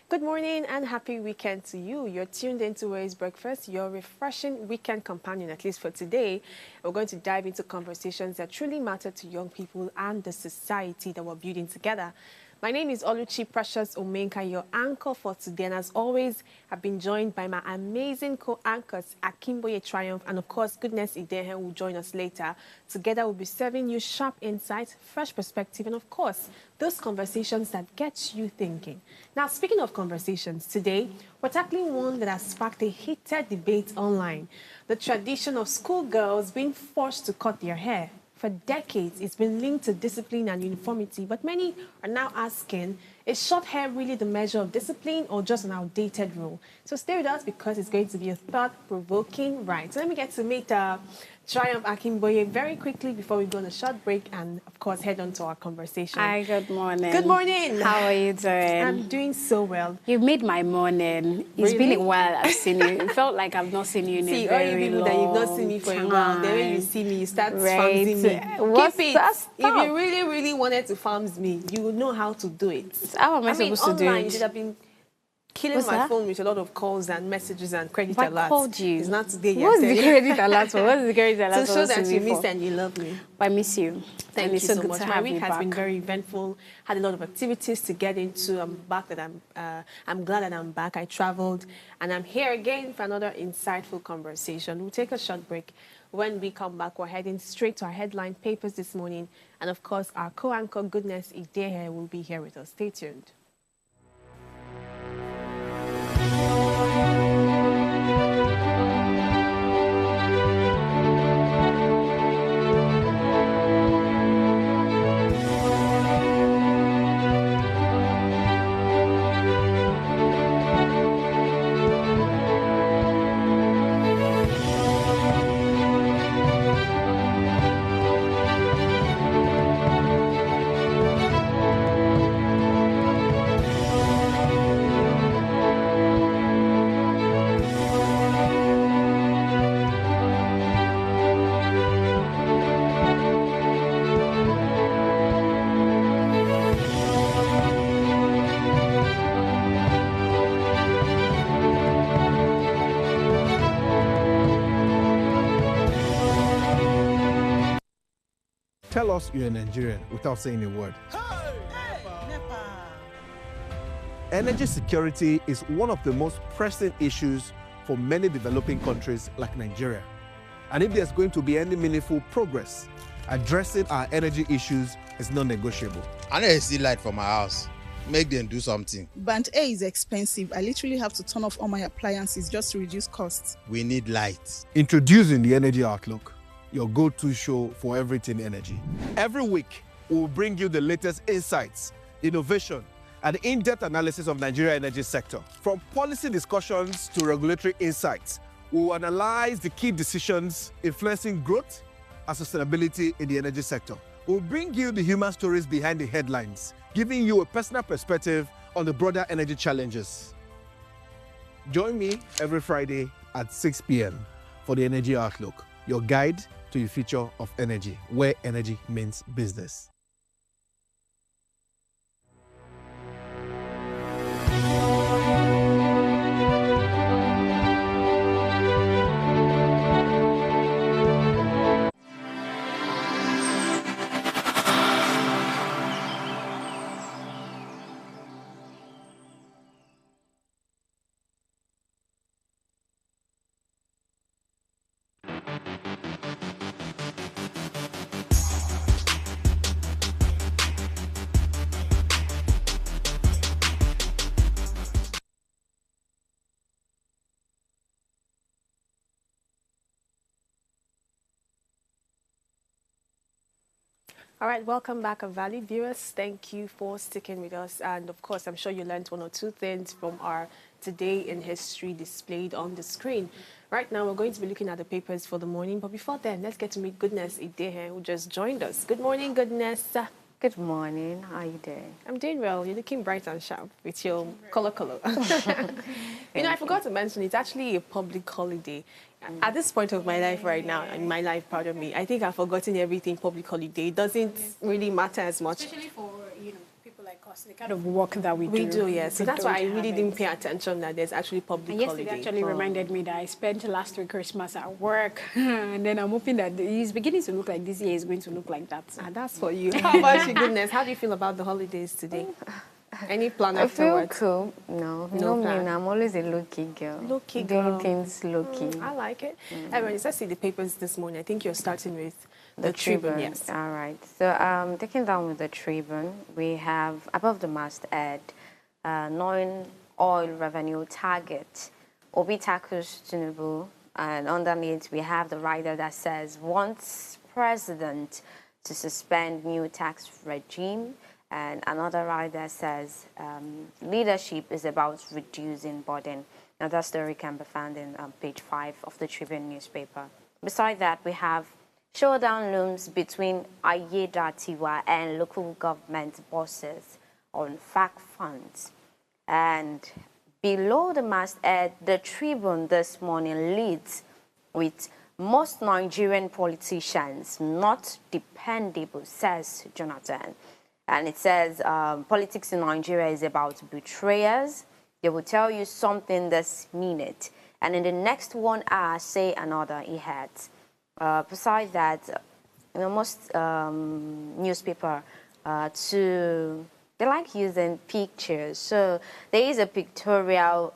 Good morning and happy weekend to you. You're tuned into Ways Breakfast, your refreshing weekend companion, at least for today. We're going to dive into conversations that truly matter to young people and the society that we're building together. My name is Oluchi Precious Omenka, your anchor for today. And as always, I've been joined by my amazing co-anchors, Akimboye Triumph, and of course, Goodness Idehe will join us later. Together, we'll be serving you sharp insights, fresh perspective, and of course, those conversations that get you thinking. Now, speaking of conversations, today, we're tackling one that has sparked a heated debate online. The tradition of schoolgirls being forced to cut their hair. For decades, it's been linked to discipline and uniformity, but many are now asking, is short hair really the measure of discipline or just an outdated rule? So stay with us because it's going to be a thought-provoking ride. So let me get to meet Triumph Akimboye very quickly before we go on a short break and, of course, head on to our conversation. Hi, good morning. Good morning. How are you doing? I'm doing so well. You made my morning. It's Really? been a while I've seen you. It felt like I've not seen you in a very all you people long that you've not seen me for a while, then when you see me, you start farming me. What's Keep it. that If you really, really wanted to farm me, you would know how to do it. How am I supposed to do online, it? you should have been killing What's my that? phone with a lot of calls and messages and credit But I alerts. called you. It's not today. What's the credit alert for? What's the credit alert To for? show that you miss and you love me. I miss you. Thank And you it's so good much. to My have week you has back. been very eventful. Had a lot of activities to get into. I'm back that I'm glad that I'm back. I traveled and I'm here again for another insightful conversation. We'll take a short break. When we come back, we're heading straight to our headline papers this morning. And of course, our co-anchor Goodness Idehe will be here with us. Stay tuned. Tell us you're a Nigerian without saying a word. Energy security is one of the most pressing issues for many developing countries like Nigeria. And if there's going to be any meaningful progress, addressing our energy issues is non-negotiable. I need to see light for my house. Make them do something. Band A is expensive. I literally have to turn off all my appliances just to reduce costs. We need light. Introducing the Energy Outlook, your go-to show for everything energy. Every week, we will bring you the latest insights, innovation, and in-depth analysis of Nigeria energy sector. From policy discussions to regulatory insights, we will analyze the key decisions influencing growth and sustainability in the energy sector. We'll bring you the human stories behind the headlines, giving you a personal perspective on the broader energy challenges. Join me every Friday at 6 p.m. for the Energy Outlook, your guide to the future of energy, where energy means business. All right, welcome back, our valued viewers. Thank you for sticking with us. And of course, I'm sure you learned one or two things from our Today in History displayed on the screen. Right now, we're going to be looking at the papers for the morning. But before then, let's get to meet Goodness Idehe, who just joined us. Good morning, Goodness. Good morning. How are you doing? I'm doing well. You're looking bright and sharp with your color. You know, I forgot to mention, it's actually a public holiday. At this point of my life right now, in my life, pardon me, I think I've forgotten everything public holiday. It doesn't really matter as much. Especially for, people like course, the kind of work that we do. We do, yes. So we that's why I don't really have didn't it. pay attention that there's actually public And yesterday holiday. actually reminded me that I spent last week Christmas at work, and then I'm hoping that it's beginning to look like this year is going to look like that. Ah, that's for you. How about you, goodness? How do you feel about the holidays today? Any plan I feel afterwards? cool. No, No no plan. me. I'm always a low-key girl. Low-key Doing girl. things low-key. I like it. Everyone, let's see the papers this morning. I think you're starting with the Tribune, yes. All right. So, taking down with the Tribune, we have above the masthead, non-oil revenue target. Obi tackles Tinubu, and underneath we have the rider that says wants president to suspend new tax regime, and another rider says leadership is about reducing burden. Now that story can be found in page 5 of the Tribune newspaper. Beside that, we have showdown looms between Ayedatiwa and local government bosses on FAC funds. And below the masthead, the Tribune this morning leads with most Nigerian politicians not dependable, says Jonathan. And it says politics in Nigeria is about betrayers. They will tell you something this minute, and in the next 1 hour say another, he had. Besides that, most newspaper they like using pictures. So there is a pictorial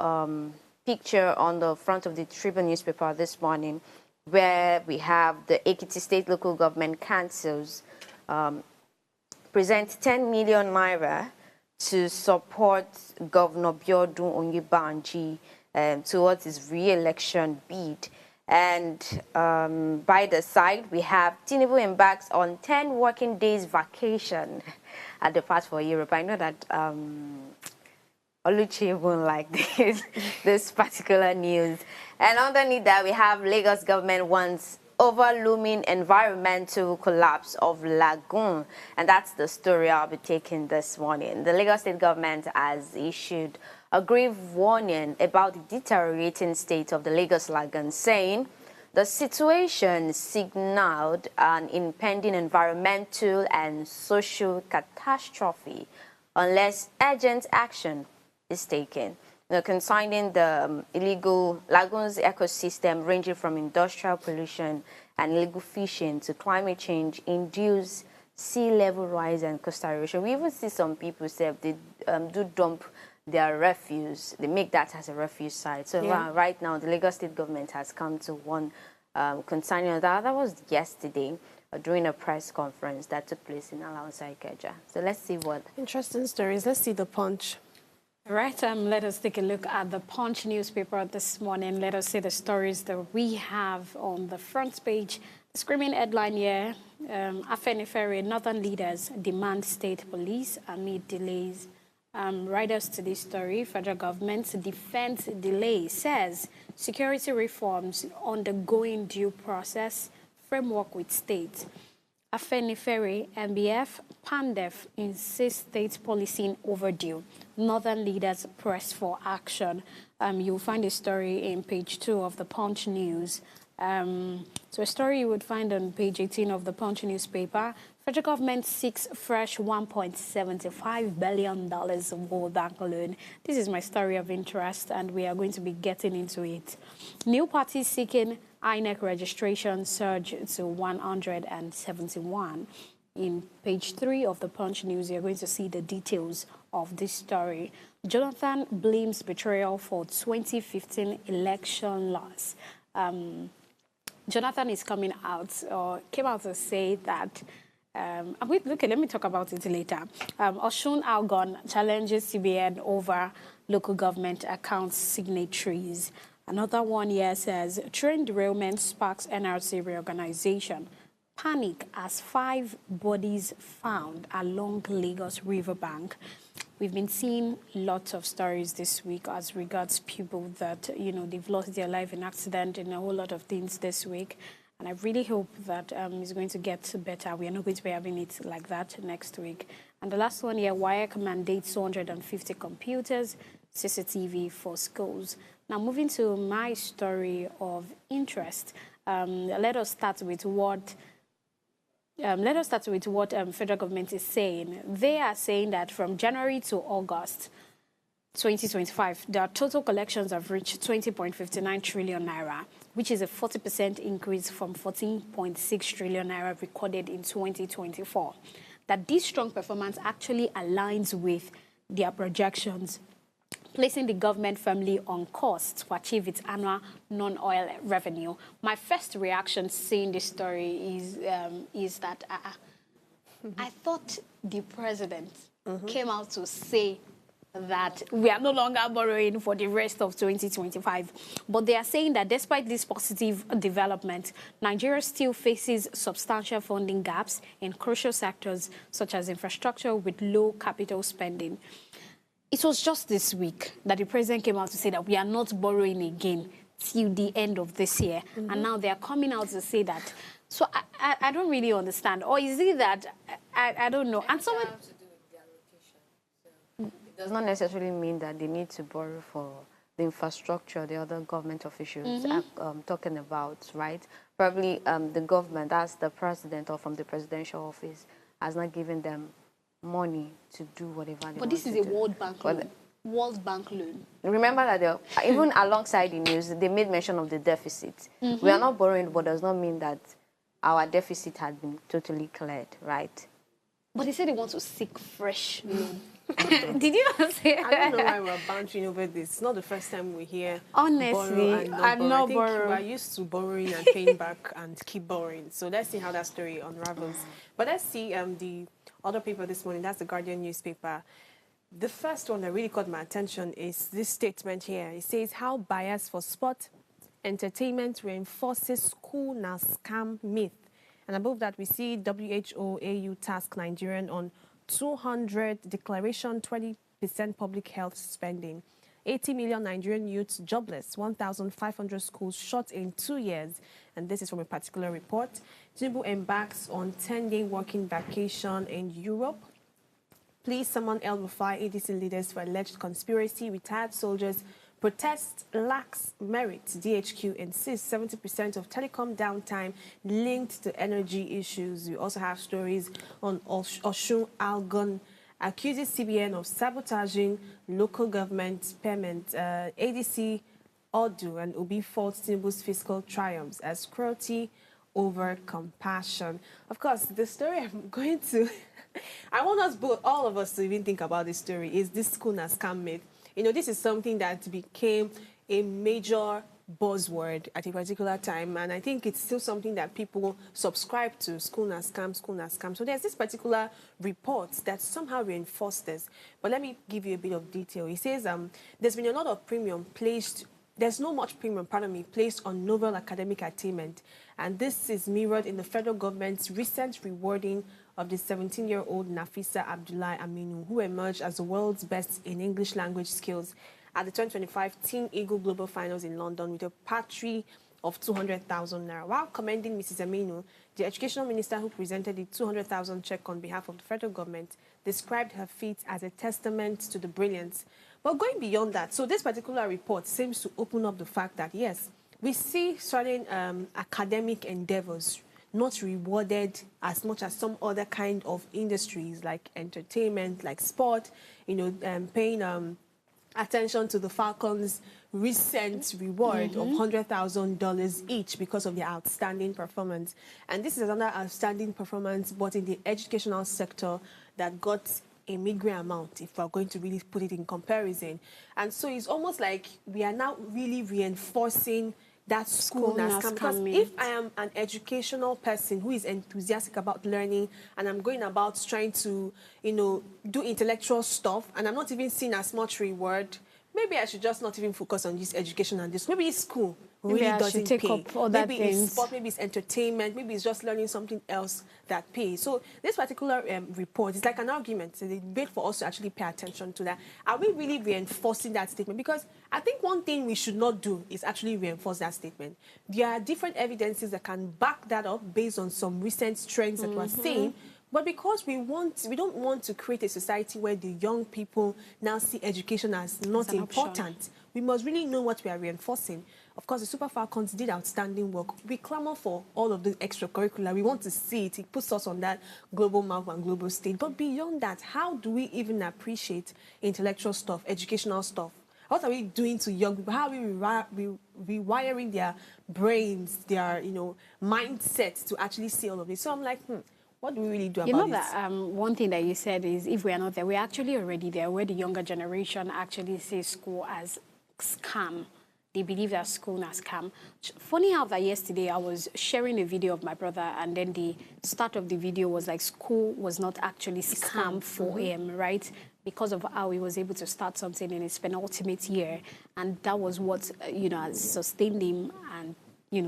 picture on the front of the Tribune newspaper this morning, where we have the Ekiti State Local Government Councils present 10 million naira to support Governor Biodun Onyebanji towards his re-election bid. And by the side, we have Tinubu embarks on 10 working days vacation at the Path for Europe. I know that Oluchi won't like this particular news. And underneath that, we have Lagos government wants over-looming environmental collapse of lagoon. And that's the story I'll be taking this morning. The Lagos state government has issued a grave warning about the deteriorating state of the Lagos lagoon, saying the situation signaled an impending environmental and social catastrophe unless urgent action is taken. Concerning the illegal lagoons ecosystem ranging from industrial pollution and illegal fishing to climate change induced sea level rise and coastal erosion. We even see some people say they do dump their refuse. They make that as a refuse site. So right now, the Lagos state government has come to one concerning that. That was yesterday during a press conference that took place in Alausa Ikeja. So let's see what. Interesting stories. Let's see the Punch. Right, let us take a look at the Punch newspaper this morning. Let us see the stories that we have on the front page. The screaming headline here, Afenifere, Northern leaders demand state police amid delays. Riders to this story, federal government's defense delay says security reforms undergoing due process, framework with state. Afenifere, MBF, PANDEF insist state policing overdue. Northern leaders press for action. You'll find a story in page 2 of the Punch News. So a story you would find on page 18 of the Punch newspaper. Federal government seeks fresh $1.75 billion World Bank loan. This is my story of interest, and we are going to be getting into it. New parties seeking INEC registration surge to 171. In page 3 of the Punch News, you're going to see the details of this story. Jonathan blames betrayal for 2015 election loss. Jonathan is coming out, or came out to say that, let me talk about it later. Oshun Algon challenges CBN over local government account signatories. Another one here says, train derailment sparks NRC reorganization. Panic as 5 bodies found along Lagos riverbank. We've been seeing lots of stories this week as regards people that, they've lost their life in accident and a whole lot of things this week. And I really hope that it's going to get better. We are not going to be having it like that next week. And the last one here, WIAC mandates 250 computers, CCTV for schools. Now, moving to my story of interest, let us start with what let us start with what federal government is saying. They are saying that from January to August 2025, their total collections have reached 20.59 trillion naira, which is a 40% increase from 14.6 trillion naira recorded in 2024. That this strong performance actually aligns with their projections, placing the government firmly on course to achieve its annual non-oil revenue. My first reaction seeing this story is that I thought the president came out to say that we are no longer borrowing for the rest of 2025. But they are saying that despite this positive development, Nigeria still faces substantial funding gaps in crucial sectors such as infrastructure with low capital spending. It was just this week that the president came out to say that we are not borrowing again till the end of this year. And now they are coming out to say that. So I don't really understand. Or is it that, I don't know. And someone... Does not necessarily mean that they need to borrow for the infrastructure the other government officials are talking about, right? Probably the government, as the president or from the presidential office, has not given them money to do whatever they want to do. But this is a World Bank loan. World Bank loan. Remember that even alongside the news, they made mention of the deficit. We are not borrowing, but does not mean that our deficit has been totally cleared, right? But they said they want to seek fresh loan. Did you not say I don't know why we're bantering over this. It's not the first time we hear honestly, borrow and not borrow. We're used to borrowing and paying back and keep borrowing. So let's see how that story unravels. But let's see the other paper this morning. That's the Guardian newspaper. The first one that really caught my attention is this statement here. It says, how bias for sport entertainment reinforces school now scam myth. And above that, we see WHO AU task Nigerian on 200 declaration, 20% public health spending. 80 million Nigerian youths jobless, 1,500 schools shut in 2 years. And this is from a particular report. Tinubu embarks on 10-day working vacation in Europe. Please summon El-Rufai ADC leaders for alleged conspiracy. Retired soldiers protest lacks merit. DHQ insists 70% of telecom downtime linked to energy issues. We also have stories on Osun Algon accuses CBN of sabotaging local government payment. ADC Odu and Obi faults Tinubu's fiscal triumphs as cruelty over compassion. Of course, the story I'm going to... I want us both, all of us, to even think about this story. Is this school na scam myth? You know, this is something that became a major buzzword at a particular time, and I think it's still something that people subscribe to, school na scam, school na scam. So there's this particular report that somehow reinforced this. But let me give you a bit of detail. It says there's been a lot of premium placed, there's no much premium, placed on novel academic attainment, and this is mirrored in the federal government's recent rewarding of the 17-year-old Nafisa Abdullahi Aminu, who emerged as the world's best in English language skills at the 2025 Team Eagle Global Finals in London with a patry of 200,000 naira. While commending Mrs. Aminu, the educational minister who presented the 200,000 check on behalf of the federal government described her feat as a testament to the brilliance. But going beyond that, so this particular report seems to open up the fact that, yes, we see certain academic endeavors not rewarded as much as some other kind of industries like entertainment, like sport, you know, paying attention to the Falcons' recent reward of $100,000 each because of their outstanding performance. And this is another outstanding performance, but in the educational sector that got a mid-grade amount, if we're going to really put it in comparison. And so it's almost like we are now really reinforcing that school na scam. Because if I am an educational person who is enthusiastic about learning and I'm going about trying to, you know, do intellectual stuff and I'm not even seeing as much reward, maybe I should just not even focus on this education and this. Maybe it's school really doesn't pay. Maybe it's sport, maybe it's entertainment, maybe it's just learning something else that pays. So this particular report is like an argument. It's a debate for us to actually pay attention to that. Are we really reinforcing that statement? Because I think one thing we should not do is actually reinforce that statement. There are different evidences that can back that up based on some recent trends that we're seeing. But because we don't want to create a society where the young people now see education as not important, we must really know what we are reinforcing. Of course, the Super Falcons did outstanding work. We clamor for all of the extracurricular. We want to see it. It puts us on that global map and global stage. But beyond that, how do we even appreciate intellectual stuff, educational stuff? What are we doing to young people? How are we rewiring their brains, their mindsets to actually see all of this? So I'm like, what do we really do about it? You know that one thing that you said is if we are not there, we're actually already there, where the younger generation actually sees school as scam. They believe that school is scam. Funny how that yesterday I was sharing a video of my brother, and then the start of the video was like school was not actually scam for him, right? Because of how he was able to start something in his penultimate year, and that was what has sustained him and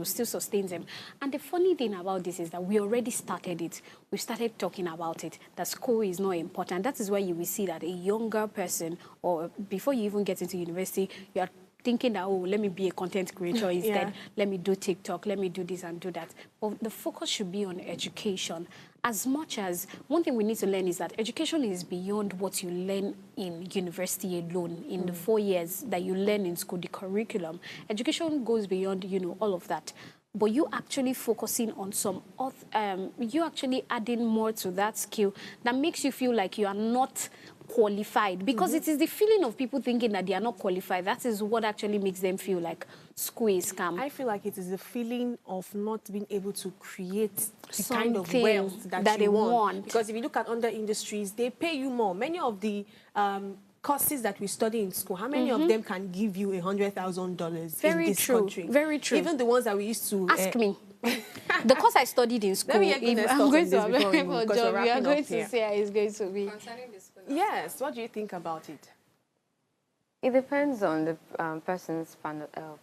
still sustains him. And the funny thing about this is that we already started it. We started talking about it, that school is not important. That is why you will see that a younger person, or before you even get into university, you are thinking that, oh, let me be a content creator instead. Let me do TikTok. Let me do this and do that. But the focus should be on education. As much as one thing we need to learn is that education is beyond what you learn in university alone, in the 4 years that you learn in school, the curriculum. Education goes beyond, all of that. But you actually focusing on some other, you actually adding more to that skill that makes you feel like you are not qualified, because it is the feeling of people thinking that they are not qualified. That is what actually makes them feel like school is scam. I feel like it is the feeling of not being able to create the Something kind of wealth that they you want. Because if you look at other industries, they pay you more. Many of the courses that we study in school, how many of them can give you $100,000 in this country? Very true. Even the ones that we used to... Ask me. The course I studied in school, if I'm going to apply for a job, we are going to see how it's going to be. Yes, what do you think about it? It depends on the person's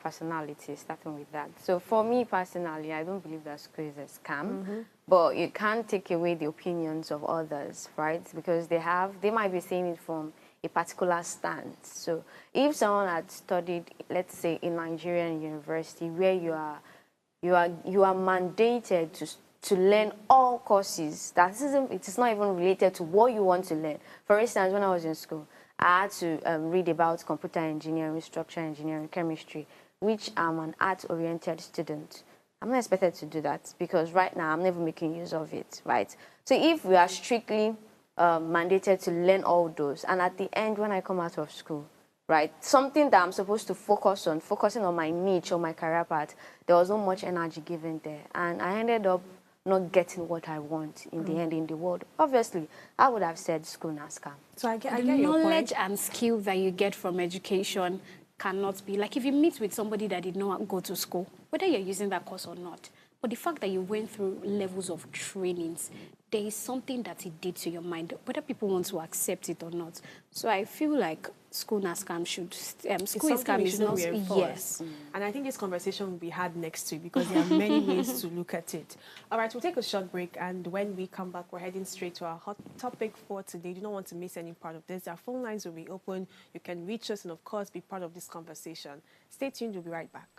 personality, starting with that. So for me personally, I don't believe that school is a scam, but you can't take away the opinions of others, right? Because they might be saying it from a particular stance. So if someone had studied, let's say, in Nigerian university, where you are mandated to learn all courses, it is not even related to what you want to learn. For instance, when I was in school, I had to read about computer engineering, structural engineering, chemistry, which I'm an art-oriented student. I'm not expected to do that because right now I'm never making use of it, right? So if we are strictly mandated to learn all those, and at the end when I come out of school, right, something that I'm supposed to focusing on my niche or my career path, there was not much energy given there. And I ended up not getting what I want in the end in the world. Obviously, I would have said school na scam. So I get The your point. knowledge and skill that you get from education cannot be, like if you meet with somebody that did not go to school, whether you're using that course or not, but the fact that you went through levels of trainings, there is something that it did to your mind, whether people want to accept it or not. So I feel like school na scam should, school is scam is not, yes. And I think this conversation will be had next week because there are many ways to look at it. All right, we'll take a short break, and when we come back, we're heading straight to our hot topic for today. You do not want to miss any part of this. Our phone lines will be open. You can reach us and, of course, be part of this conversation. Stay tuned. We'll be right back.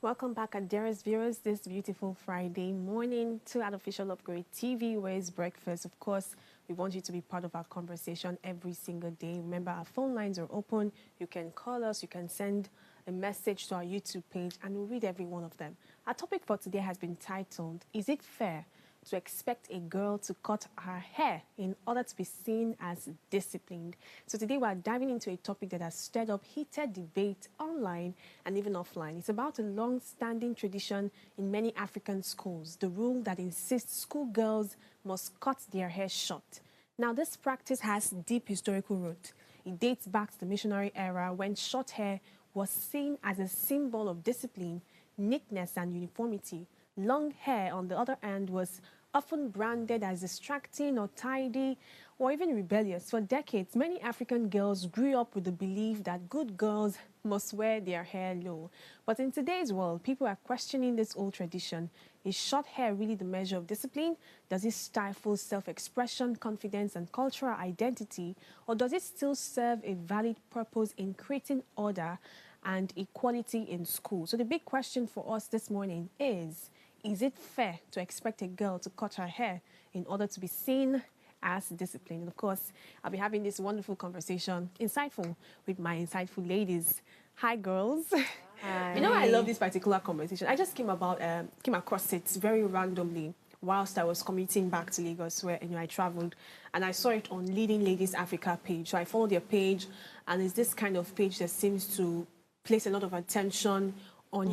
Welcome back, dearest viewers, this beautiful Friday morning to Artificial Upgrade TV, where it's breakfast. Of course, we want you to be part of our conversation every single day. Remember, our phone lines are open. You can call us, you can send a message to our YouTube page, and we'll read every one of them. Our topic for today has been titled, Is it fair to expect a girl to cut her hair in order to be seen as disciplined? So today we're diving into a topic that has stirred up heated debate online and even offline. It's about a long-standing tradition in many African schools, the rule that insists schoolgirls must cut their hair short. Now, this practice has deep historical roots. It dates back to the missionary era when short hair was seen as a symbol of discipline, neatness, and uniformity. Long hair, on the other hand, was often branded as distracting or tidy or even rebellious. For decades, many African girls grew up with the belief that good girls must wear their hair low. But in today's world, people are questioning this old tradition. Is short hair really the measure of discipline? Does it stifle self-expression, confidence, and cultural identity? Or does it still serve a valid purpose in creating order and equality in school? So the big question for us this morning is it fair to expect a girl to cut her hair in order to be seen as disciplined? And of course, I'll be having this wonderful conversation, insightful, with my insightful ladies. Hi, girls. Hi. You know, I love this particular conversation. I just came across it very randomly whilst I was commuting back to Lagos, where I traveled, and I saw it on Leading Ladies Africa page. So I followed their page, and it's this kind of page that seems to place a lot of attention on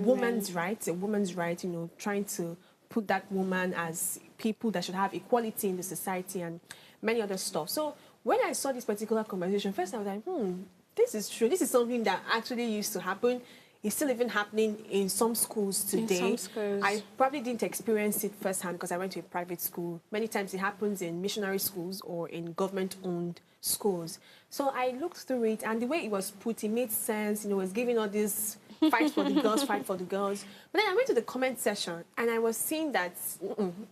women's rights, a woman's right, trying to put that woman as people that should have equality in the society and many other stuff. So when I saw this particular conversation, first I was like, this is true. This is something that actually used to happen. It's still even happening in some schools today. In some schools. I probably didn't experience it firsthand because I went to a private school. Many times it happens in missionary schools or in government-owned schools. So I looked through it, and the way it was put, it made sense. It was giving all this fight for the girls, fight for the girls. But then I went to the comment section, and I was seeing that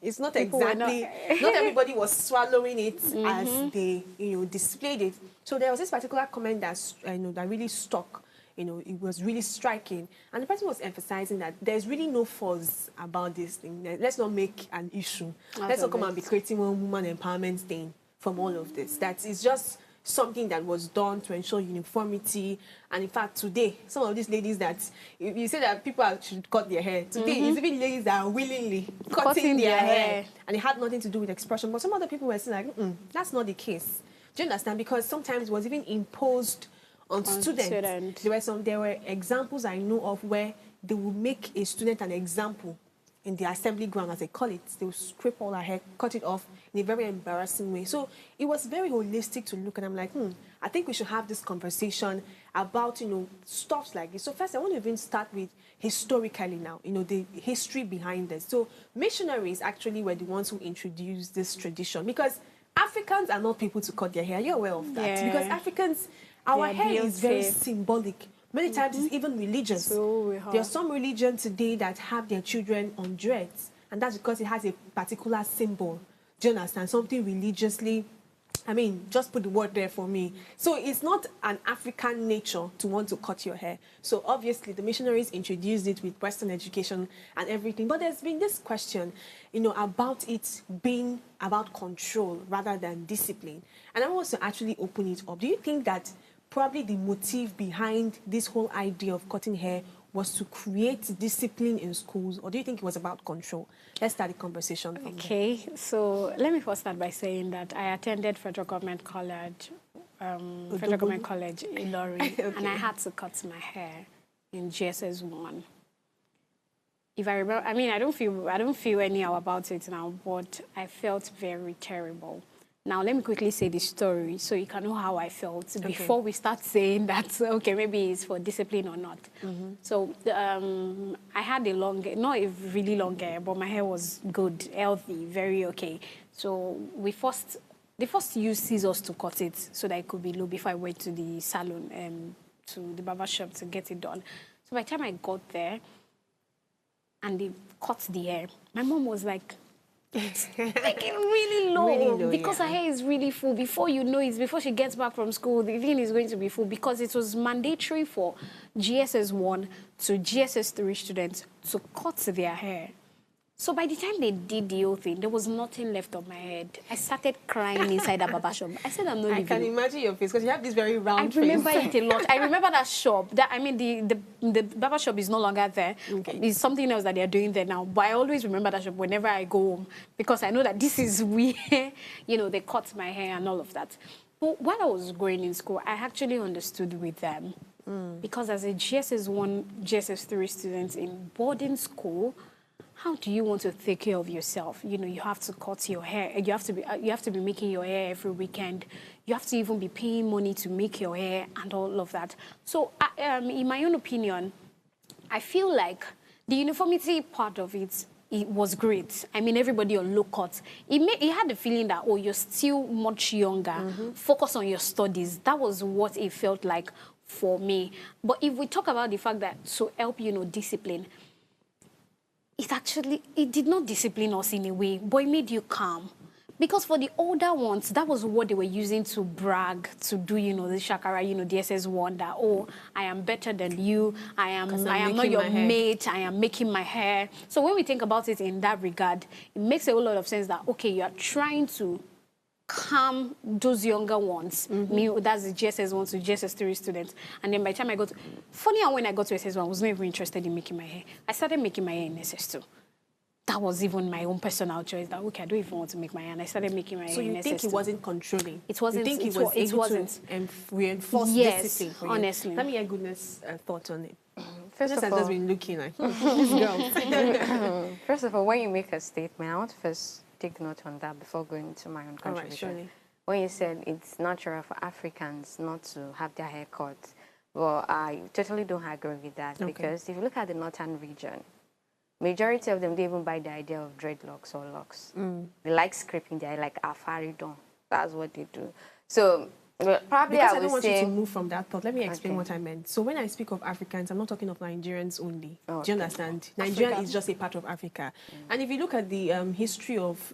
it's not exactly, not everybody was swallowing it as they, displayed it. So there was this particular comment that, that really stuck. It was really striking. And the person was emphasizing that there's really no fuss about this thing. Let's not make an issue. Let's not come and be creating one woman empowerment thing from all of this. That is just something that was done to ensure uniformity. And in fact, today, some of these ladies that, you say that people should cut their hair. Today, it's even ladies that are willingly cutting their hair. And it had nothing to do with expression. But some other people were saying like, that's not the case. Do you understand? Because sometimes it was even imposed on students. There were examples I know of where they would make a student an example in the assembly ground, as they call it. They would scrape all her hair, cut it off in a very embarrassing way. So it was very holistic to look, and I'm like, I think we should have this conversation about, stuff like this. So first, I want to even start with historically now, the history behind this. So missionaries actually were the ones who introduced this tradition, because Africans are not people to cut their hair. You're aware of that. Yeah. Because Africans, our hair is very symbolic. Many times it's even religious. So there are some religions today that have their children on dreads, and that's because it has a particular symbol. Do you understand? Something religiously, just put the word there for me. So it's not an African nature to want to cut your hair. So obviously the missionaries introduced it with Western education and everything. But there's been this question, about it being about control rather than discipline. And I want to actually open it up. Do you think that probably the motive behind this whole idea of cutting hair was to create discipline in schools, or do you think it was about control? Let's start the conversation from there. So let me first start by saying that I attended Federal Government College, Ilorin, and I had to cut my hair in GSS 1. If I remember, I don't feel anyhow about it now, but I felt very terrible. Now, let me quickly say the story so you can know how I felt before we start saying that, okay, maybe it's for discipline or not. So I had not a really long hair, but my hair was good, healthy, very okay. So the first use scissors to cut it so that it could be low before I went to the salon, to the barber shop to get it done. So by the time I got there and they cut the hair, my mom was like, taking really low, Really low, because yeah. her hair is really full. Before you know it, before she gets back from school, the thing is going to be full because it was mandatory for GSS 1 to GSS 3 students to cut their hair. So by the time they did the whole thing, there was nothing left on my head. I started crying inside that barber shop. I said, I'm not I leaving. can imagine your face because you have this very round I face. remember it a lot. I remember that shop. That I mean, the barber shop is no longer there. Okay. It's something else that they're doing there now. But I always remember that shop whenever I go home because I know that this is where, you know, they cut my hair and all of that. But while I was growing in school, I actually understood with them because as a GSS 1, GSS 3 student in boarding school, how do you want to take care of yourself? You know, you have to cut your hair. You have to be making your hair every weekend. You have to even be paying money to make your hair and all of that. So, in my own opinion, I feel like the uniformity part of it was great. I mean, everybody on low cut. It had the feeling that, oh, you're still much younger. Focus on your studies. That was what it felt like for me. But if we talk about the fact that to help, you know, discipline, it did not discipline us in a way, but it made you calm. Because for the older ones, that was what they were using to brag, to do, you know, the shakara, you know, the SS1, that, oh, I am better than you, I am not your mate, I am making my hair. So when we think about it in that regard, it makes a whole lot of sense that, okay, you are trying to calm those younger ones. Me, that's the GSS 1 to GSS 3 students. And then by the time I got to... Funny how when I got to SS1, I was not even interested in making my hair. I started making my hair in SS2. That was even my own personal choice. That, okay, I don't even want to make my hair. And I started making my hair in SS2. So you think it wasn't controlling? It wasn't. You think it wasn't reinforce discipline for you? Honestly. Let me get goodness thought on it. First of all, just been looking like, this girl. First of all, when you make a statement, I want to first take note on that before going into my own All right, contribution. surely. When you said it's natural for Africans not to have their hair cut, well, I totally don't agree with that because if you look at the northern region, majority of them, they even buy the idea of dreadlocks or locks. They like scraping their hair like afaridon. That's what they do. So well, probably Because I I don't would want say... you to move from that thought. Let me explain Okay. what I meant. So when I speak of Africans, I'm not talking of Nigerians only. Oh, Do you okay. understand? Nigeria is just a part of Africa. And if you look at the history of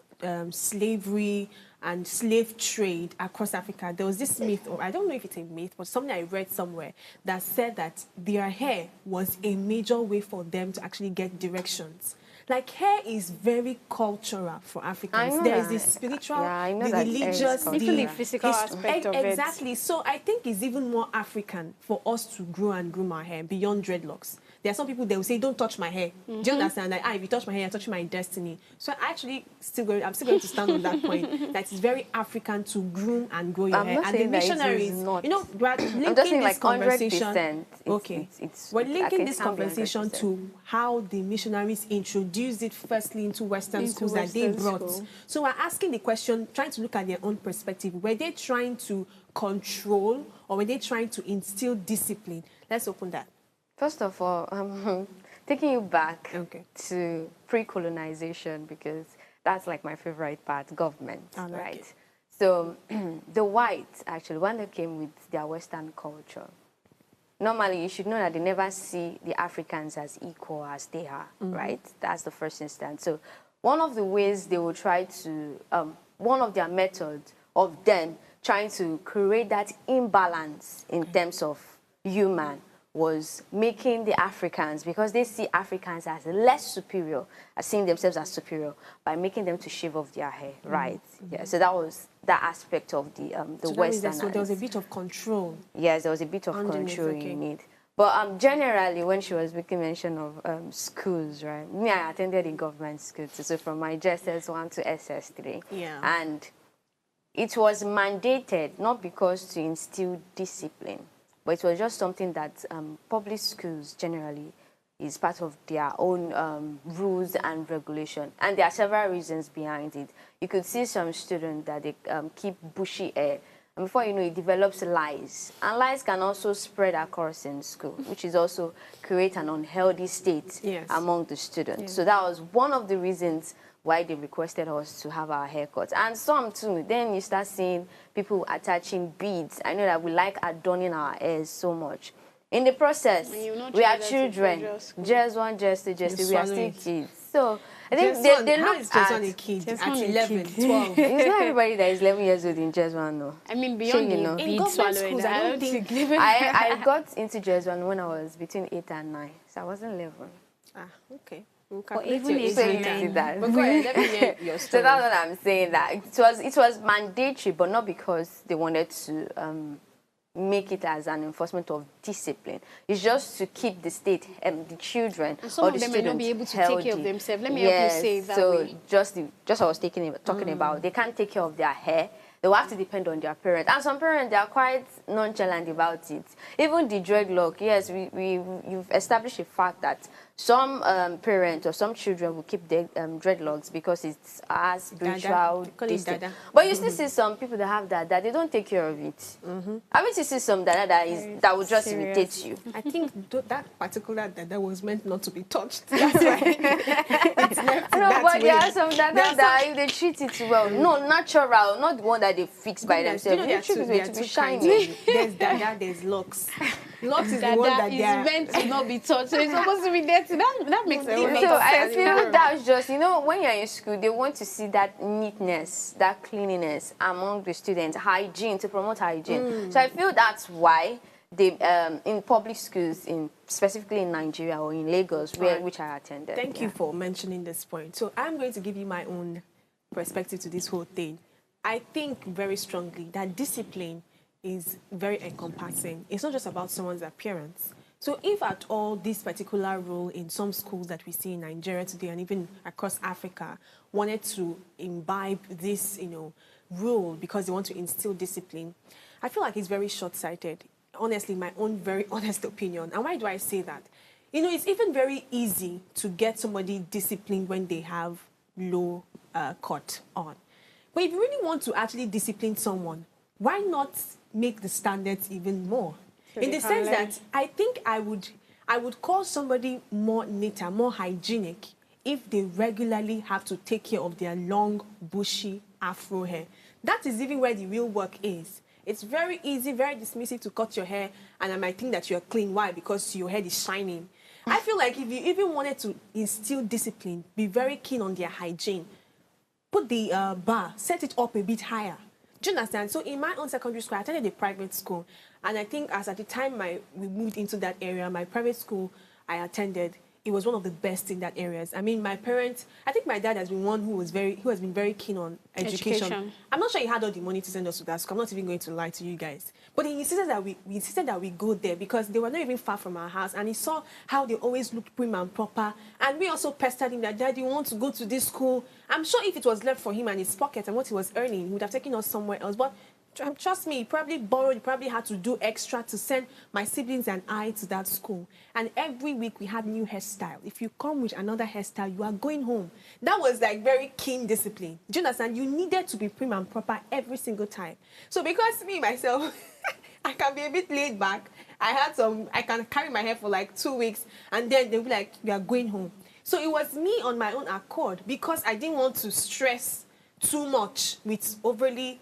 slavery and slave trade across Africa, there was this myth, or I don't know if it's a myth, but something I read somewhere that said that their hair was a major way for them to actually get directions. Like, hair is very cultural for Africans. There is the spiritual, the religious, even the physical aspect of it. Exactly. So I think it's even more African for us to grow and groom our hair beyond dreadlocks. There are some people that will say, don't touch my hair. Do you understand? Like, if you touch my hair, you're touching my destiny. So I'm still going to stand on that point, that it's very African to groom and grow your hair. And the missionaries, you know, we're linking this conversation. Okay. We're linking this conversation to how the missionaries introduced it firstly into Western schools that they brought. So we're asking the question, trying to look at their own perspective. Were they trying to control or were they trying to instill discipline? Let's open that. First of all, taking you back Okay. to pre-colonization, because that's like my favorite part, government, I like right? it. So the whites, actually, when they came with their Western culture, normally you should know that they never see the Africans as equal as they are, right? That's the first instance. So one of the ways they will try to, one of their methods of them trying to create that imbalance in terms of human was making the Africans, because they see Africans as less superior, as seeing themselves as superior, by making them to shave off their hair, right? Yeah, so that was that aspect of the So Western. so there was a bit of control. Yes, there was a bit of Underneath, control okay. you need. But generally, when she was making mention of schools, right? Me, I attended a government school too, so from my JSS 1 to SS3. Yeah. And it was mandated, not because to instill discipline, but it was just something that public schools generally is part of their own rules and regulation. And there are several reasons behind it. You could see some students that they keep bushy hair, and before you know it develops lice. And lice can also spread across in school, which is also create an unhealthy state among the students. Yes. So that was one of the reasons why they requested us to have our haircuts. And some too, then you start seeing people attaching beads. I know that we like adorning our hairs so much. In the process, we are children. Just one, just two, we are still kids. So I think Just they how look is just at. one a kid Just at one a 11, kid. 12? It's not everybody that is 11 years old in JS1, no. I mean, Sure, beyond you the know. In bead government swallowing, schools, I don't think I got into JS1 when I was between 8 and 9, so I wasn't 11. Ah, okay. We'll Or calculate even your age So you later. can see that. But go ahead, let me hear your So story. that's what I'm saying. That it was mandatory, but not because they wanted to make it as an enforcement of discipline. It's just to keep the state, the children, And some or of the them may not be students able to take care of healthy. themselves. Let me help you Yes, say it that so way. just what I was talking about, they can't take care of their hair. They will have to depend on their parents. And some parents, they are quite nonchalant about it. Even the dreadlock, yes, you've established a fact that some parents or some children will keep their dreadlocks because it's a spiritual Dada. They call it this thing. dada. But you still see some people that have that they don't take care of it. I mean, you see some that will just Serious. irritate you. I think that particular dada was meant not to be touched. That's why it's left No, that but way. there are some There are that if they treat it well, no, natural, not the one that they fix by Goodness, themselves. there They treat are it to two be kinds shiny. of it. There's dada, there's locks. Locks is the one that Dada they are. is meant to not be touched, so it's supposed to be dirty. That makes a whole lot So of I sense. feel that's just, when you're in school, they want to see that neatness, that cleanliness among the students, hygiene, to promote hygiene. So I feel that's why they, in public schools, specifically in Nigeria or in Lagos, which I attended. Thank you for mentioning this point. So I'm going to give you my own perspective to this whole thing. I think very strongly that discipline is very encompassing. It's not just about someone's appearance. So if at all this particular role in some schools that we see in Nigeria today and even across Africa wanted to imbibe this, rule because they want to instill discipline, I feel like it's very short-sighted. Honestly, my own very honest opinion. And why do I say that? It's even very easy to get somebody disciplined when they have low cut on. But if you really want to actually discipline someone, why not make the standards even more? So In they the can sense learn. that I think I would call somebody more neater, more hygienic if they regularly have to take care of their long, bushy afro hair. That is even where the real work is. It's very easy, very dismissive to cut your hair, and I might think that you're clean. Why? Because your head is shining. I feel like if you even wanted to instill discipline, be very keen on their hygiene, put the bar, set it up a bit higher. Do you understand? So in my own secondary school, I attended a private school. And I think as at the time we moved into that area, my private school I attended, it was one of the best in that areas. I mean, my parents, I think my dad has been one who has been very keen on education. I'm not sure he had all the money to send us to that school. I'm not even going to lie to you guys. But he insisted that we go there because they were not even far from our house. And he saw how they always looked prim and proper. And we also pestered him that, Daddy, you want to go to this school? I'm sure if it was left for him and his pocket and what he was earning, he would have taken us somewhere else. But trust me, he probably borrowed, he probably had to do extra to send my siblings and I to that school. And every week we had new hairstyle. If you come with another hairstyle, you are going home. That was like very keen discipline. Do you understand? You needed to be prim and proper every single time. So because me, myself, I can be a bit laid back. I can carry my hair for like 2 weeks and then they'll be like, we are going home. So it was me on my own accord because I didn't want to stress too much with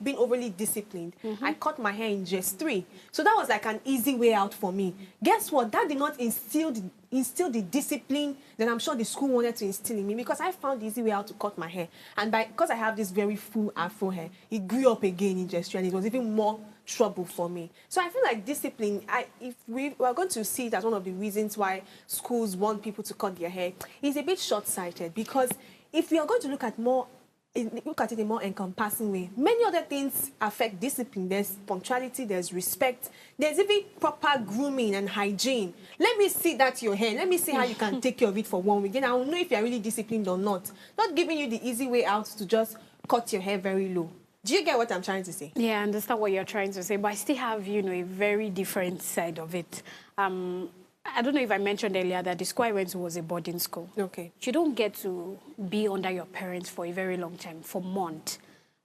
being overly disciplined. I cut my hair in just 3. So that was like an easy way out for me. Guess what? That did not instill the discipline that I'm sure the school wanted to instill in me because I found the easy way out to cut my hair. And because I have this very full afro hair, it grew up again in just 3 and it was even more trouble for me. So I feel like discipline, if we are going to see it as one of the reasons why schools want people to cut their hair, is a bit short-sighted because if we are going to look at it in a more encompassing way, many other things affect discipline. There's punctuality, there's respect, there's even proper grooming and hygiene. Let me see that your hair. Let me see how you can take care of it for 1 week. Then I will know if you're really disciplined or not. Not giving you the easy way out to just cut your hair very low. Do you get what I'm trying to say? Yeah, I understand what you're trying to say, but I still have, a very different side of it. I don't know if I mentioned earlier that the school I went to was a boarding school. Okay. You don't get to be under your parents for a very long time, for months,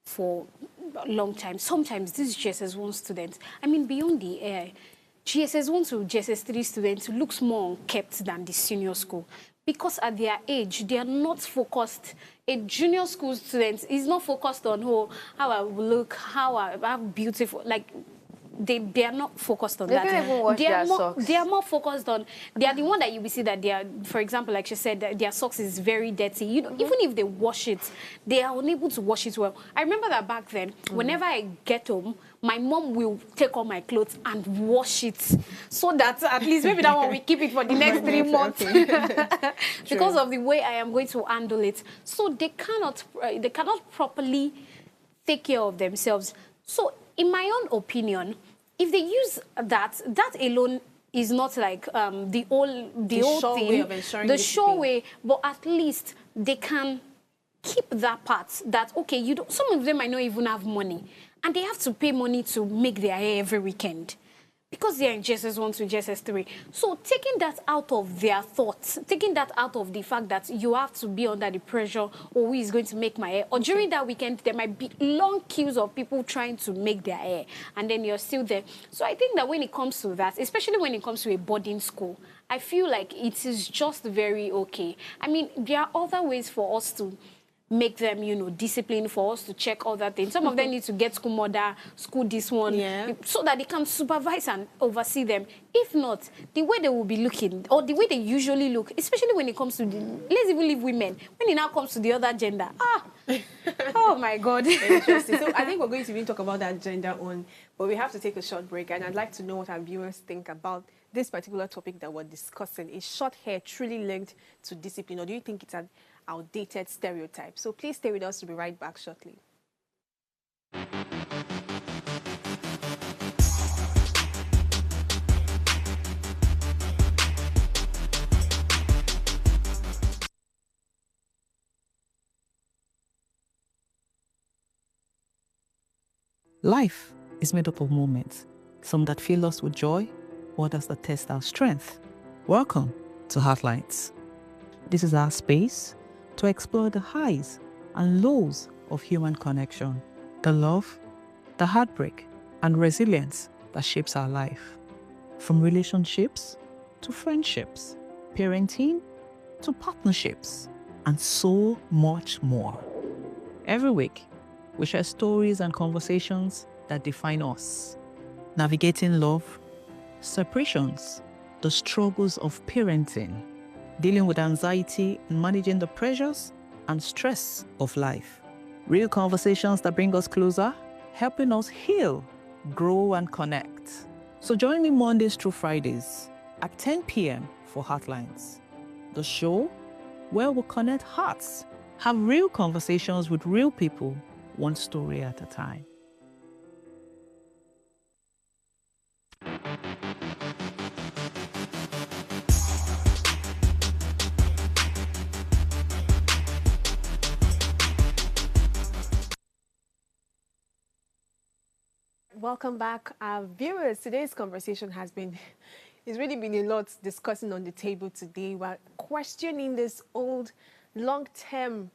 for a long time. Sometimes these GSS1 students, beyond the air, GSS1 to GSS3 students looks more kept than the senior school. Because at their age, they are not focused. A junior school student is not focused on how I look, how beautiful, like they are not focused on They that. can't even wash their socks. They are more focused on, they are the one that you will see that they are, for example, like she said, that their socks is very dirty. You know, even if they wash it, they are unable to wash it well. I remember that back then, whenever I get home, my mom will take all my clothes and wash it so that at least maybe that one we keep it for the next 3 months because of the way I am going to handle it. So they cannot properly take care of themselves. So in my own opinion, if they use that alone is not like the whole sure thing, way of ensuring the discipline. sure way, but at least they can keep that part that, okay, you don't, some of them might not even have money and they have to pay money to make their hair every weekend because they are in JSS1 to JSS3. So taking that out of their thoughts, taking that out of the fact that you have to be under the pressure, or who is going to make my hair, or during that weekend, there might be long queues of people trying to make their hair, and then you're still there. So I think that when it comes to that, especially when it comes to a boarding school, I feel like it is just very okay. I mean, there are other ways for us to make them, you know, disciplined, for us to check other things. Some of them need to get school mother, school this one, so that they can supervise and oversee them. If not, the way they will be looking, or the way they usually look, especially when it comes to, let's even leave women, when it now comes to the other gender, oh my God. Interesting. So I think we're going to even talk about that gender on, but we have to take a short break, and I'd like to know what our viewers think about this particular topic that we're discussing. Is short hair truly linked to discipline, or do you think it's an outdated stereotype? So please stay with us. We'll be right back shortly. Life is made up of moments, some that fill us with joy, others that test our strength. Welcome to Heartlines. This is our space to explore the highs and lows of human connection, the love, the heartbreak, and resilience that shapes our life. From relationships to friendships, parenting to partnerships, and so much more. Every week, we share stories and conversations that define us, navigating love, separations, the struggles of parenting, dealing with anxiety and managing the pressures and stress of life. Real conversations that bring us closer, helping us heal, grow, and connect. So join me Mondays through Fridays at 10 p.m. for Heartlines, the show where we'll connect hearts, have real conversations with real people, one story at a time. Welcome back, viewers. Today's conversation it's really been a lot discussing on the table today. We're questioning this old, long-time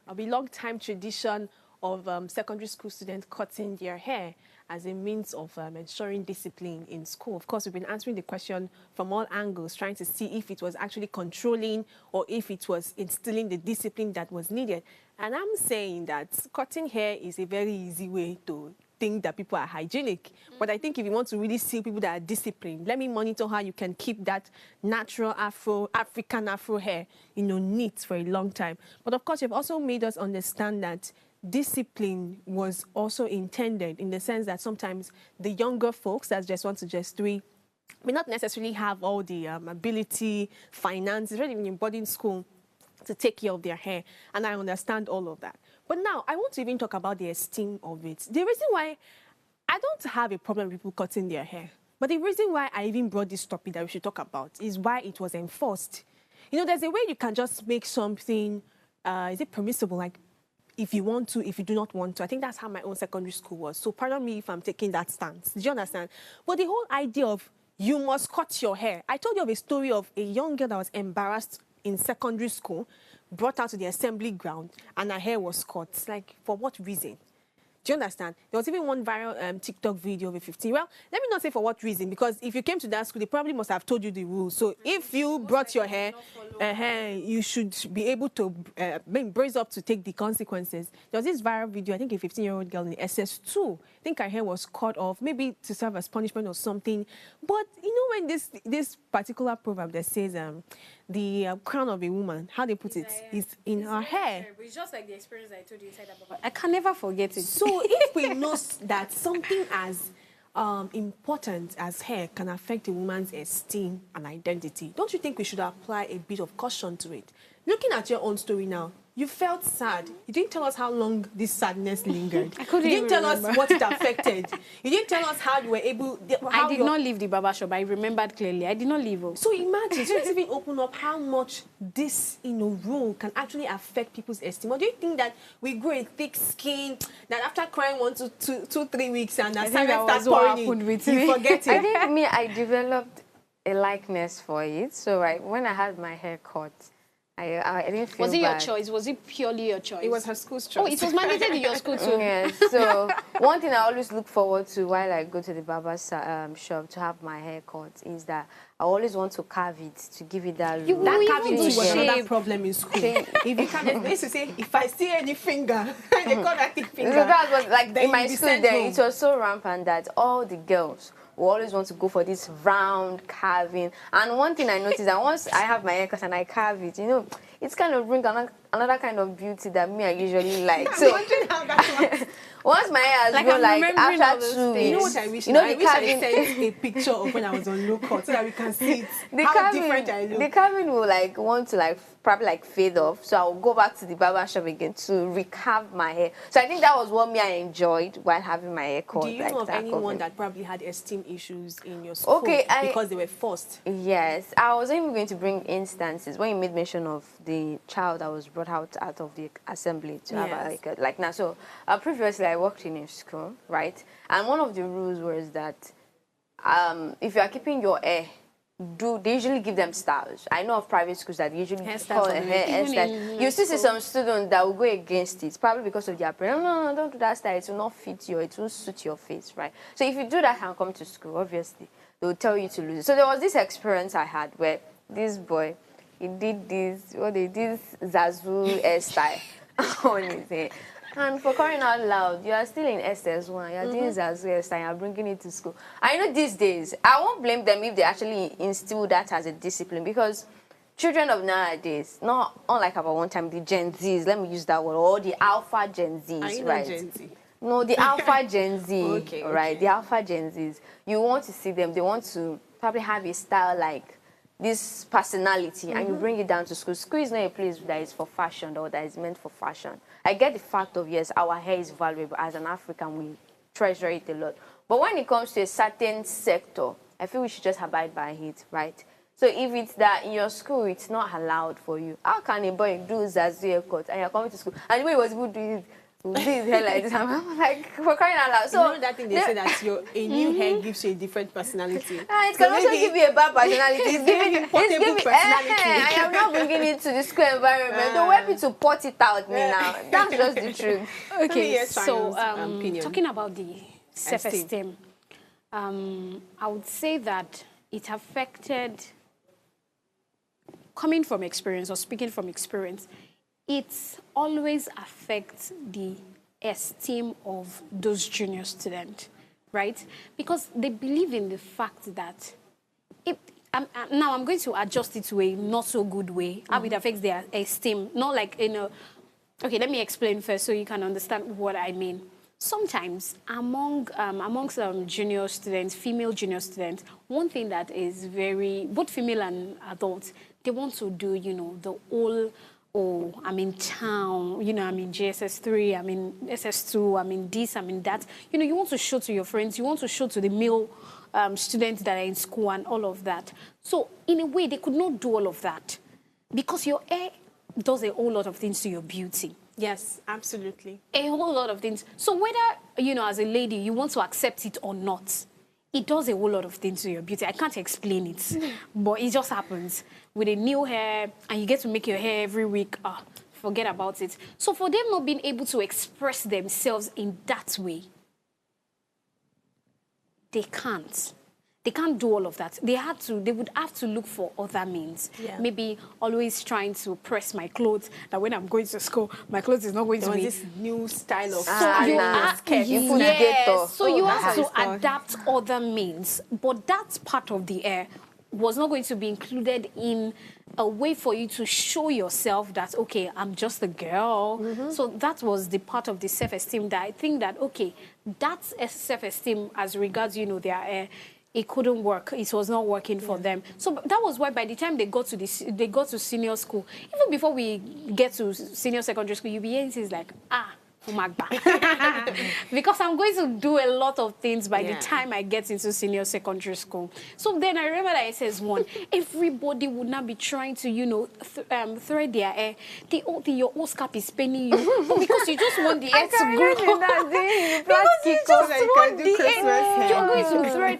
tradition of secondary school students cutting their hair as a means of ensuring discipline in school. Of course, we've been answering the question from all angles, trying to see if it was actually controlling or if it was instilling the discipline that was needed. And I'm saying that cutting hair is a very easy way to think that people are hygienic. But I think if you want to really see people that are disciplined, let me monitor how you can keep that natural African Afro hair, neat for a long time. But of course, you've also made us understand that discipline was also intended in the sense that sometimes the younger folks, that's JSS1 to JSS3, may not necessarily have all the ability, finance, especially in boarding school, to take care of their hair. And I understand all of that. But now, I want to even talk about the esteem of it. The reason why I don't have a problem with people cutting their hair, but the reason why I even brought this topic that we should talk about is why it was enforced. There's a way you can just make something, is it permissible, like if you want to, if you do not want to. I think that's how my own secondary school was. So pardon me if I'm taking that stance. Do you understand? But the whole idea of you must cut your hair. I told you of a story of a young girl that was embarrassed in secondary school, brought out to the assembly ground, and her hair was cut. It's like, for what reason? Do Do you understand? There was even one viral TikTok video of a 15. Well, let me not say for what reason, because if you came to that school, they probably must have told you the rules. So if you brought your hair, you should be able to brace up to take the consequences. There was this viral video, I think a 15-year-old girl in SS2. I think her hair was cut off, maybe to serve as punishment or something. But you know, when this particular proverb that says the crown of a woman, how they put it, is in her hair. It's just like the experience I told you inside about. I can never forget it. So if we know that something as important as hair can affect a woman's esteem and identity, don't you think we should apply a bit of caution to it? Looking at your own story now, you felt sad. You didn't tell us how long this sadness lingered. You didn't tell us what it affected. You didn't tell us how you were able... I did not leave the barber shop. I remembered clearly. I did not leave. So imagine, so let's even open up how much this, rule can actually affect people's esteem. Or do you think that we grow a thick skin, that after crying 1 to 3 weeks and that starts pouring in, you forget it? I think I developed a likeness for it. So when I had my hair cut, I didn't feel Was it bad. your choice? Was it purely your choice? It was her school's choice. Oh, it was mandated in your school too? Yes. So one thing I always look forward to while I go to the barber's shop to have my hair cut is that I always want to carve it, to give it that look. That even cavity do was another shape. problem in school. If you can't, they used to say, if I see any finger, they call that thick finger. So that was like then in my you'll be school sent there, home. it was so rampant that all the girls will always want to go for this round carving. And one thing I noticed that once I have my haircut and I carve it, it's kind of bring another kind of beauty that me I usually like. So once my hair has grown, like after 2 weeks, You know what I wish? the I wish I carving, sent a picture of when I was on low cut so that we can see it. the How different I look. the carving will want to probably fade off. So I will go back to the barber shop again to recarve my hair. So I think that was what me I enjoyed while having my hair cut. Do you like know of that anyone covering. that probably had esteem issues in your school because they were forced? Yes, I was even going to bring instances when you made mention of the child that was brought out of the assembly to have like now. So previously I worked in a school, right? And one of the rules was that if you are keeping your hair, they usually give them styles. I know of private schools that usually call a hairstyle. You still see some students that will go against it, probably because of their parents. No, don't do that style. It will not fit you. It will suit your face, right? So if you do that and come to school, obviously, they will tell you to lose it. So there was this experience I had where this boy, he did this Zazu hairstyle on his hair. And for crying out loud, you are still in SS1, you are doing Zazu hairstyle, you are bringing it to school. I know these days, I won't blame them if they actually instill that as a discipline, because children of nowadays, not unlike our one time, the Gen Zs, let me use that word, or the Alpha Gen Zs, Are you right? not Gen Z? No, the Alpha Gen Z, Okay. right? The Alpha Gen Zs. You want to see them, they want to probably have a style like this personality, and you bring it down to school. School is not a place that is for fashion or that is meant for fashion. I get the fact of, yes, our hair is valuable. As an African, we treasure it a lot. But when it comes to a certain sector, I feel we should just abide by it, right? So if it's that in your school, it's not allowed for you, how can a boy do Zazu haircut and you're coming to school? And the way he was able to do it, this hair like this, I'm like, for crying out loud. So you know that thing they say that a new hair gives you a different personality. It can also give you a bad personality. It's giving personality. I am not bringing it to the school environment. Don't want me to pot it out me now. That's just the truth. Okay, so opinion. talking about the self-esteem, I would say that it affected, coming from experience or speaking from experience, it always affects the esteem of those junior students, right? Because they believe in the fact that now I'm going to adjust it to a not so good way, how it affects their esteem, not like okay, let me explain first so you can understand what I mean. Sometimes amongst junior students, female junior students, one thing that is both female and adults, they want to do, the whole, I'm in town, I'm in JSS3, I'm in SS2, I'm in this, I'm in that. You want to show to your friends, you want to show to the male students that are in school and all of that. So in a way, they could not do all of that because your hair does a whole lot of things to your beauty. Yes, absolutely. A whole lot of things. So whether, as a lady, you want to accept it or not, it does a whole lot of things to your beauty. I can't explain it, but it just happens. With a new hair, and you get to make your hair every week, forget about it. So for them not being able to express themselves in that way, they can't. They can't do all of that. They would have to look for other means. Yeah. Maybe always trying to press my clothes, that when I'm going to school, my clothes is not going to be this new style of so you have to stuff. adapt other means, but that part of the air was not going to be included in a way for you to show yourself that, okay, I'm just a girl. So that was the part of the self-esteem that I think that, okay, that's a self-esteem as regards, you know, their air. It couldn't work. It was not working for them. So that was why by the time they got to senior school, even before we get to senior secondary school, you'll be hearing things like, because I'm going to do a lot of things by the time I get into senior secondary school. So then I remember that SS1, everybody would not be trying to, you know, thread their hair. They all think your OSCAP is paying you, but because you just want the hair to grow. Because you just want the hair. You're going to thread.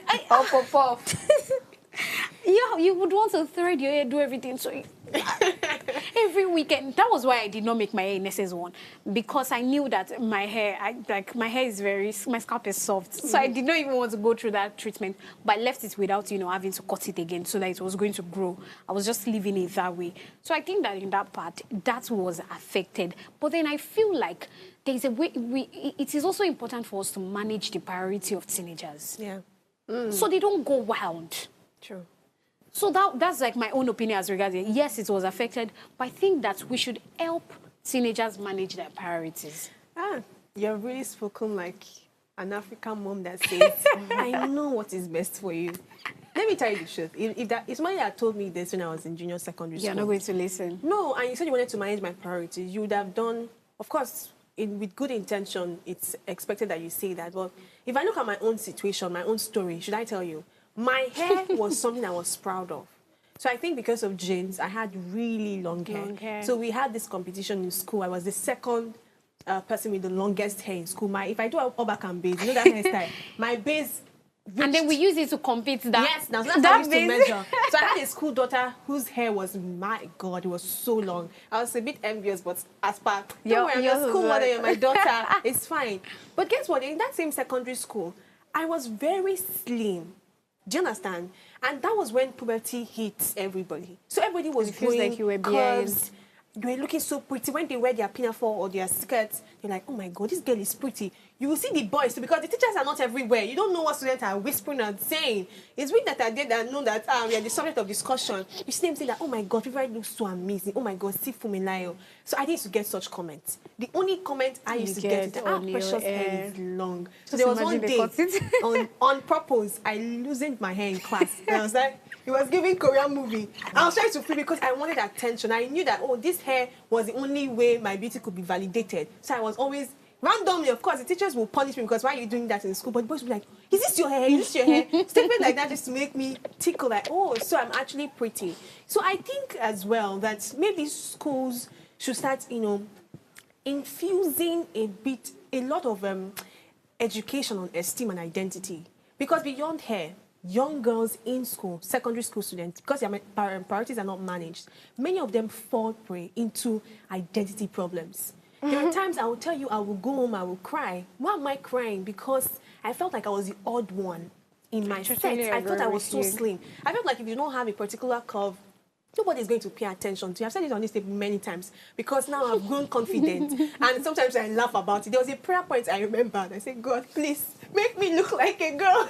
Yeah, you would want to thread your hair, do everything. So every weekend, that was why I did not make my hair in SS1, because I knew that my hair, my hair is my scalp is soft. So I did not even want to go through that treatment, but I left it without, you know, having to cut it again so that it was going to grow. I was just leaving it that way. So I think that in that part, that was affected. But then I feel like there's a way, it is also important for us to manage the priority of teenagers. Yeah. So they don't go wild. True. So that's like my own opinion as regards it. Yes, it was affected, but I think that we should help teenagers manage their priorities. You're really spoken like an African mom that says, I know what is best for you. Let me tell you the truth. If somebody had told me this when I was in junior secondary school. You're not going to listen. No, and you said you wanted to manage my priorities. You would have done, of course, with good intention, it's expected that you say that. But if I look at my own situation, my own story, should I tell you? My hair was something I was proud of. So I think because of genes, I had really long hair. So we had this competition in school. I was the second person with the longest hair in school. If I do all back and base, you know that hairstyle? My base reached. And then we use it to compete that. Yes, now that's how I used to measure. So I had a school daughter whose hair was, my God, it was so long. I was a bit envious, but as per, don't worry, I'm your school mother, you're my daughter, it's fine. But guess what? In that same secondary school, I was very slim. Do you understand? And that was when puberty hit everybody. So everybody was going like you were curves. You were looking so pretty. When they wear their pinafore or their skirts, you're like, oh my God, this girl is pretty. You will see the boys too, because the teachers are not everywhere. You don't know what students are whispering and saying. It's we that are there that know that we are the subject of discussion. You see them saying that, oh my God, Favorite looks so amazing. Oh my God, see Fumilayo. So I used to get such comments. The only comment I used to get is that, Precious hair is long. So there was one day, on purpose, I loosened my hair in class. And I was like, it was giving Korean movie. I was trying to free because I wanted attention. I knew that, oh, this hair was the only way my beauty could be validated. So I was always, randomly, of course, the teachers will punish me because why are you doing that in school? But the boys will be like, is this your hair? Is this your hair? Statement like that just to make me tickle, like, oh, so I'm actually pretty. So I think as well that maybe schools should start, you know, infusing a lot of education on esteem and identity. Because beyond hair, young girls in school, secondary school students, because their priorities are not managed, many of them fall prey into identity problems. There are times I will tell you, I will go home, I will cry. Why am I crying? Because I felt like I was the odd one in my set. I thought I was so slim. I felt like if you don't have a particular curve, nobody's going to pay attention to you. I've said it on this table many times because now I've grown confident and sometimes I laugh about it. There was a prayer point I remembered. I said, God, please make me look like a girl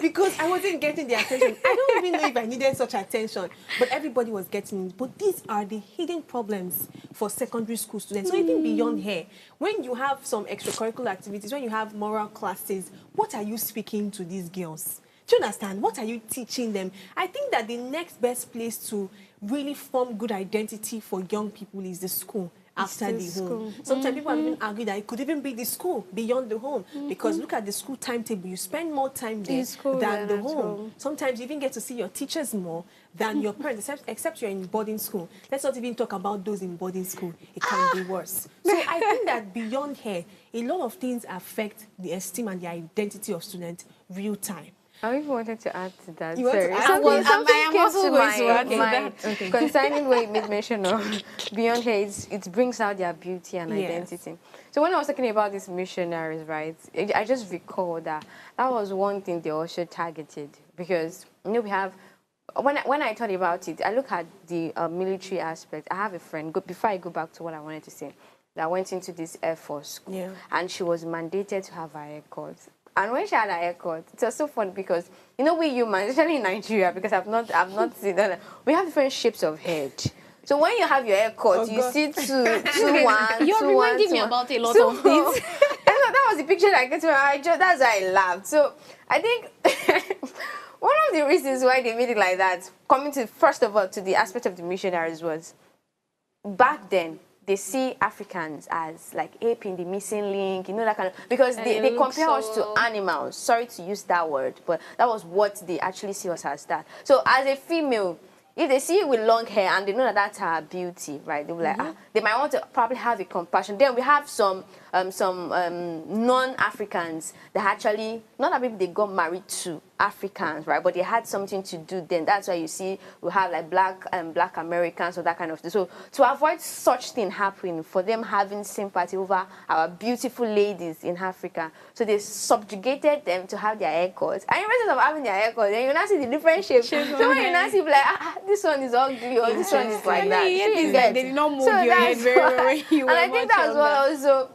because I wasn't getting the attention. I don't even know if I needed such attention, but everybody was getting it. But these are the hidden problems for secondary school students. So even beyond hair, when you have some extracurricular activities, when you have moral classes, what are you speaking to these girls? Do you understand? What are you teaching them? I think that the next best place to really form good identity for young people is the school after the home. Sometimes people have even argued that it could even be the school beyond the home because look at the school timetable. You spend more time there than the home. Sometimes you even get to see your teachers more than your parents, except you're in boarding school. Let's not even talk about those in boarding school. It can be worse. So I think that beyond here, a lot of things affect the esteem and the identity of students real time. I even wanted to add to that. You want to Sorry. add? Something I am came also to going to my add to mind that. Okay. concerning what you made mention of beyond hair. It brings out their beauty and Yes. identity. So when I was talking about these missionaries, right, I just recall that was one thing they also targeted because we have. When I thought about it, I look at the military aspect. I have a friend. Before I go back to what I wanted to say, that went into this Air Force school, Yeah. and she was mandated to have her haircut. And when she had her haircut, it was so fun because we humans, especially in Nigeria, because I've not seen that, we have different shapes of head. So when you have your haircut, you God. see two one. You're two, reminding one, me two, about a lot so, of things. that was the picture that I get to. That's why I laughed. So I think one of the reasons why they made it like that, coming to first of all to the aspect of the missionaries, was back then they see Africans as like aping the missing link, that kind of, because they look compare us to animals. Sorry to use that word, but that was what they actually see us as that. So as a female, if they see you with long hair and they know that that's her beauty, right? They'll be like, they might want to probably have a compassion. Then we have some non-Africans that actually, not that maybe they got married to Africans, right? But they had something to do then. That's why you see we have like black Americans or that kind of thing. So to avoid such thing happening, for them having sympathy over our beautiful ladies in Africa, so they subjugated them to have their haircuts. And in reason of having their haircuts, then you now see the different shapes. So when you now see like, this one is ugly or this one is like that. They did not move your head very well when you were and I think much that's younger. what also,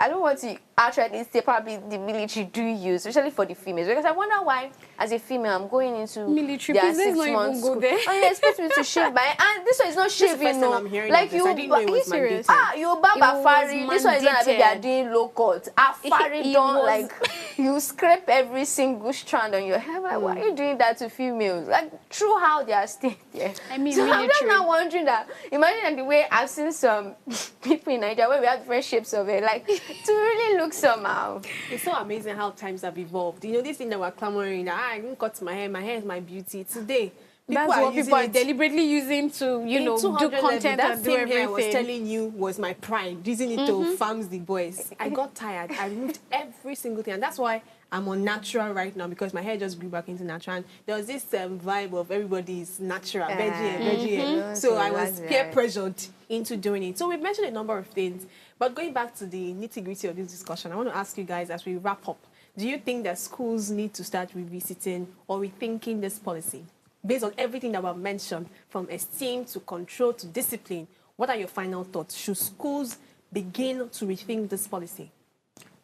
I don't want to actually say probably the military do use, especially for the females, because I wonder why, as a female, I'm going into Military, their please, let's 6 not even months go school. there. And you expect me to shave my, and this one is not This is the shaving, first time I'm hearing like of this. you, I didn't know it was serious? mandated. you baba was fari. This one is not like they are mandated. doing low cut. Afari It don't was- like you scrape every single strand on your hair. I'm like, why are you doing that to females? Like through how they are staying there. I mean, so I'm just military. now wondering that. Imagine the way I've seen some people in Nigeria where we have different shapes of it, like to really look somehow. It's so amazing how times have evolved. This thing that we're clamoring that I didn't cut my hair is my beauty. Today, That's what people are deliberately using to, do content that and do same hair I was everything. telling you was my pride, using it to farms the boys. I got tired. I removed every single thing, and that's why I'm on natural right now, because my hair just grew back into natural. And there was this vibe of everybody's natural, veggie hair. So I was peer pressured into doing it. So we've mentioned a number of things, but going back to the nitty-gritty of this discussion, I want to ask you guys as we wrap up, do you think that schools need to start revisiting or rethinking this policy? Based on everything that we've mentioned, from esteem to control to discipline, what are your final thoughts? Should schools begin to rethink this policy?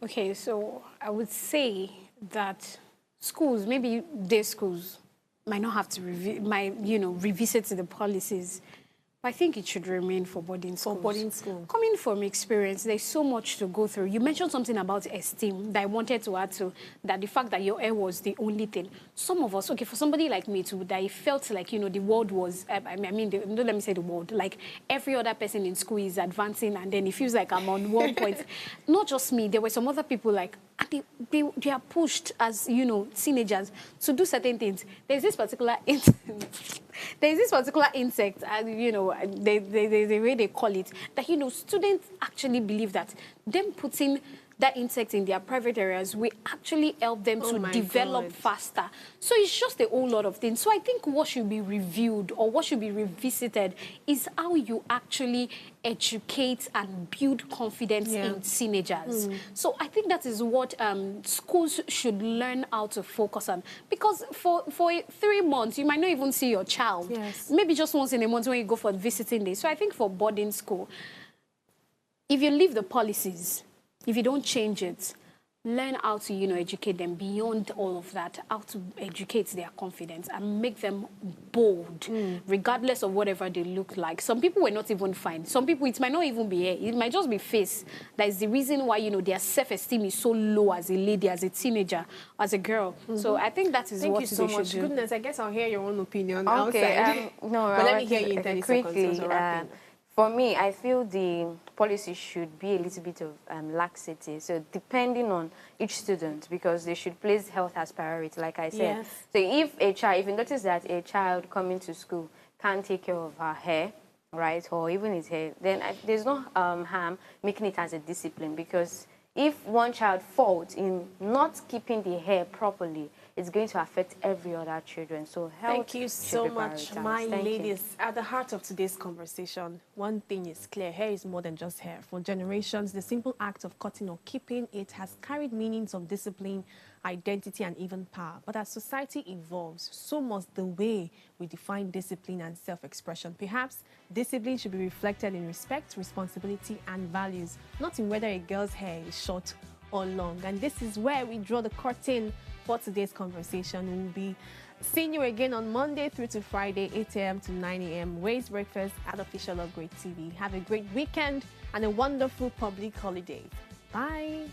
Okay, so I would say that schools, maybe day schools, might not have to revisit the policies. But I think it should remain for boarding schools. For boarding school. Coming from experience, there's so much to go through. You mentioned something about esteem that I wanted to add to, that the fact that your hair was the only thing. Some of us, okay, for somebody like me too, that it felt like, the world was, don't let me say the world, like every other person in school is advancing, and then it feels like I'm on one point. Not just me, there were some other people like, and they are pushed as, teenagers to do certain things. There's this particular insect, the way they call it, that, students actually believe that them putting that insect in their private areas will actually help them to develop faster. So it's just a whole lot of things. So I think what should be reviewed or what should be revisited is how you actually educate and build confidence in teenagers. So I think that is what schools should learn how to focus on. Because for 3 months, you might not even see your child. Yes. Maybe just once in a month when you go for visiting day. So I think for boarding school, if you leave the policies, if you don't change it, learn how to, educate them beyond all of that, how to educate their confidence and make them bold, regardless of whatever they look like. Some people were not even fine. Some people, it might not even be hair. It might just be face. That is the reason why, their self-esteem is so low as a lady, as a teenager, as a girl. So I think that is what Thank you so they much. should do. Goodness, I guess I'll hear your own opinion Okay, outside. no, But let me hear you in 30 seconds. quickly. So wrap it. For me, I feel the policy should be a little bit of laxity. So depending on each student, because they should place health as priority, like I said. Yes. So if you notice that a child coming to school can't take care of her hair, right, or even his hair, then there's no harm making it as a discipline, because if one child faults in not keeping the hair properly, it's going to affect every other children. So health Thank you should so be much, prioritized. my Thank you. ladies. At the heart of today's conversation, one thing is clear. Hair is more than just hair. For generations, the simple act of cutting or keeping it has carried meanings of discipline, identity, and even power. But as society evolves, so must the way we define discipline and self-expression. Perhaps discipline should be reflected in respect, responsibility, and values, not in whether a girl's hair is short or long. And this is where we draw the curtain for today's conversation. We'll be seeing you again on Monday through to Friday, 8 a.m. to 9 a.m. Ways Breakfast at Official Upgrade TV. Have a great weekend and a wonderful public holiday. Bye.